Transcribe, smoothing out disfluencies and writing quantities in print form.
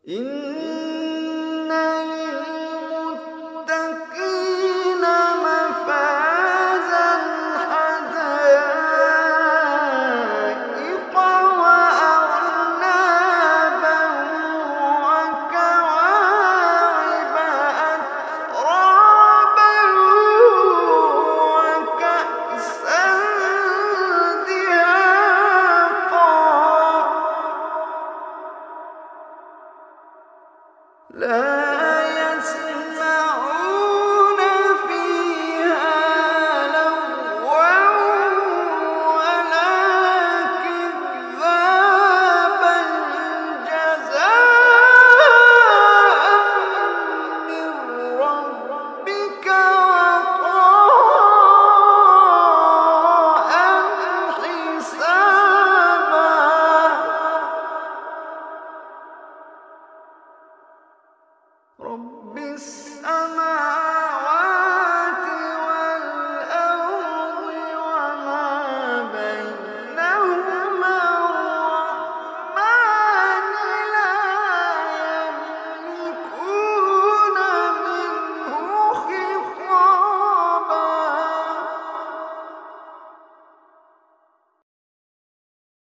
إن للمتقين مفازا حدائق وأعنابا وكواعب أترابا وكأسا دهاقا لا يسمعون فيها لغوا ولا كذابا جزاء من ربك عطاء حسابا رب